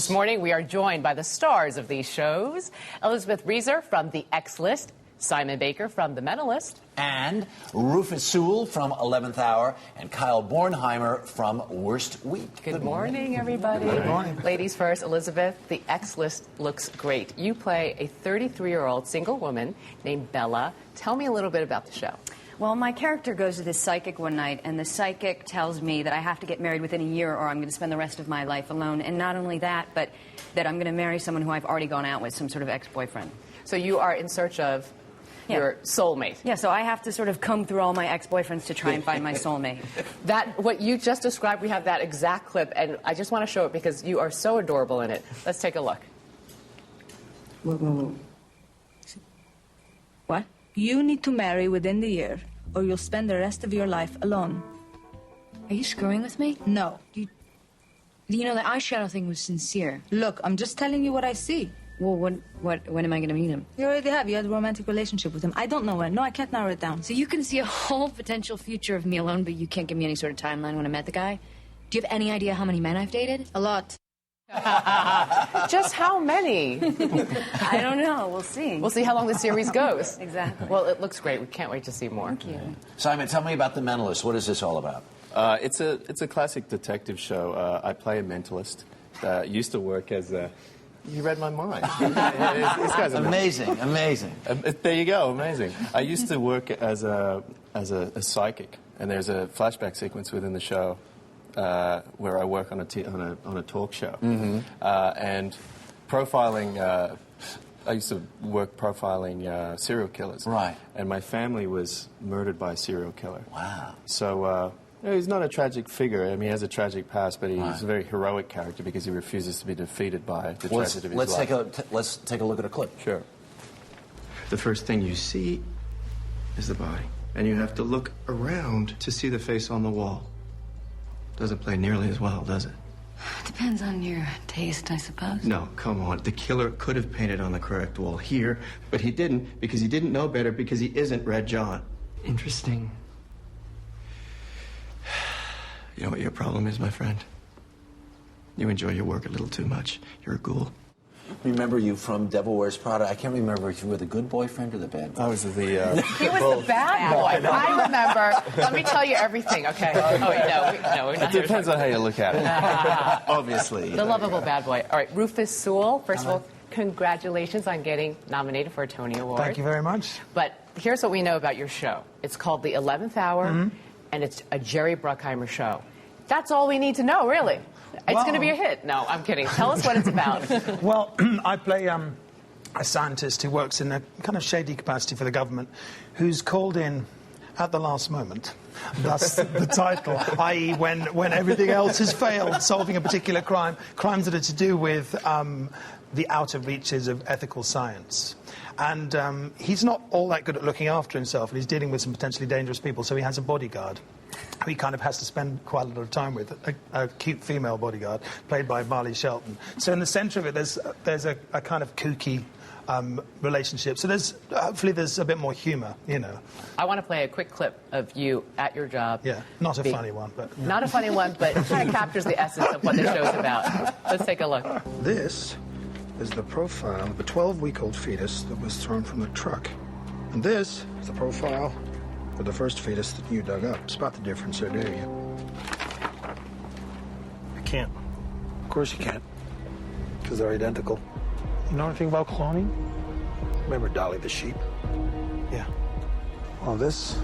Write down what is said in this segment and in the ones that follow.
This morning, we are joined by the stars of these shows, Elisabeth Reaser from The X List, Simon Baker from The Mentalist, and Rufus Sewell from 11th Hour, and Kyle Bornheimer from Worst Week. Good morning, everybody. Good morning. Ladies first, Elisabeth, The X List looks great. You play a 33-year-old single woman named Bella. Tell me a little bit about the show. Well, my character goes to this psychic one night, and the psychic tells me that I have to get married within a year or I'm going to spend the rest of my life alone. And not only that, but that I'm going to marry someone who I've already gone out with, some sort of ex-boyfriend. So you are in search of your soulmate. Yeah, so I have to sort of comb through all my ex-boyfriends to try and find my soulmate. What you just described, we have that exact clip, and I just want to show it because you are so adorable in it. Let's take a look. Whoa. What? You need to marry within the year, or you'll spend the rest of your life alone. Are you screwing with me? No. You know, the eyeshadow thing was sincere. Look, I'm just telling you what I see. Well, when am I going to meet him? You already have. You had a romantic relationship with him. I don't know when. No, I can't narrow it down. So you can see a whole potential future of me alone, but you can't give me any sort of timeline when I met the guy? Do you have any idea how many men I've dated? A lot. Just how many? I don't know. We'll see. We'll see how long the series goes. Exactly. Well, it looks great. We can't wait to see more. Thank you. Simon, tell me about The Mentalist. What is this all about? It's a classic detective show. I play a mentalist. Used to work as a... You read my mind. This guy's amazing. There you go, amazing. I used to work as a psychic, and there's a flashback sequence within the show where I work on a talk show, and profiling. I used to work profiling serial killers. Right. And my family was murdered by a serial killer. Wow. So. He's not a tragic figure. I mean, he has a tragic past, but he's a very heroic character because he refuses to be defeated by the tragedy of his life. Let's take a look at a clip. Sure. The first thing you see is the body. And you have to look around to see the face on the wall. Doesn't play nearly as well, does it? Depends on your taste, I suppose. No, come on. The killer could have painted on the correct wall here, but he didn't because he didn't know better because he isn't Red John. Interesting. You know what your problem is, my friend? You enjoy your work a little too much. You're a ghoul. Remember you from Devil Wears Prada. I can't remember if you were the good boyfriend or the bad boy. I was the... He was the bad boy. I remember. Let me tell you everything, okay? Oh, wait, no, we're not. It depends on how you look at it. Obviously. The lovable bad boy. All right, Rufus Sewell, first of all, congratulations on getting nominated for a Tony Award. Thank you very much. But here's what we know about your show. It's called The 11th Hour, and it's a Jerry Bruckheimer show. That's all we need to know, really. It's going to be a hit. No, I'm kidding. Tell us what it's about. Well, I play a scientist who works in a kind of shady capacity for the government, who's called in at the last moment. Thus the title, i.e. when everything else has failed, solving a particular crime, crimes that are to do with the outer reaches of ethical science. And he's not all that good at looking after himself, and he's dealing with some potentially dangerous people, so he has a bodyguard who he kind of has to spend quite a lot of time with, a cute female bodyguard, played by Marley Shelton. So in the centre of it, there's a kind of kooky relationship. So hopefully there's a bit more humour, you know. I want to play a quick clip of you at your job. Yeah, not a funny one, but... Yeah. Not a funny one, but it kind of captures the essence of what the show's about. Let's take a look. This is the profile of a 12-week-old fetus that was thrown from a truck. And this is the profile of the first fetus that you dug up. Spot the difference there, do you? I can't. Of course you can't. Because they're identical. You know anything about cloning? Remember Dolly the sheep? Yeah. Well, this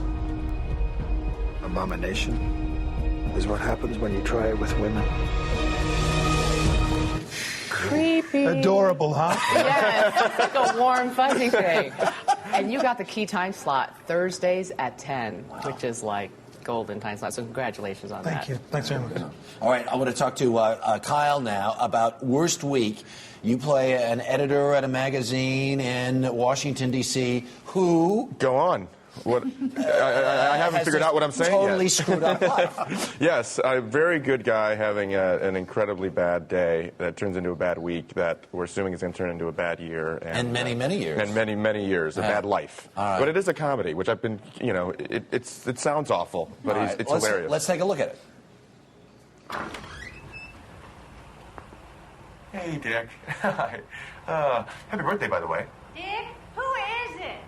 abomination is what happens when you try it with women. Creepy. Adorable, huh? Yes, it's like a warm, fuzzy thing. And you got the key time slot Thursdays at 10, which is like golden time slot. So congratulations on that. Thank you. Thanks very much. All right, I want to talk to Kyle now about Worst Week. You play an editor at a magazine in Washington, D.C. who... Go on. What? I haven't figured out what I'm saying totally yet. Screwed up life. Yes, a very good guy having an incredibly bad day that turns into a bad week that we're assuming is going to turn into a bad year. And many, many years. And many, many years. A bad life. Right. But it is a comedy, which I've been, you know, it sounds awful, but it's hilarious. Let's take a look at it. Hey, Dick. Hi. Happy birthday, by the way. Dick, who is it?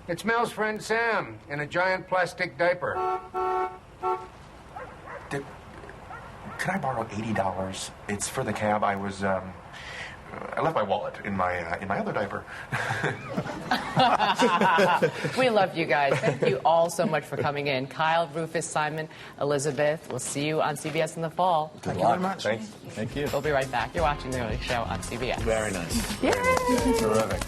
It's Mel's friend Sam in a giant plastic diaper. Dick, could I borrow $80? It's for the cab. I left my wallet in my other diaper. We love you guys. Thank you all so much for coming in. Kyle, Rufus, Simon, Elisabeth. We'll see you on CBS in the fall. Thank you very much. Thank you. We'll be right back. You're watching The Early Show on CBS. Very nice. Yay! Terrific.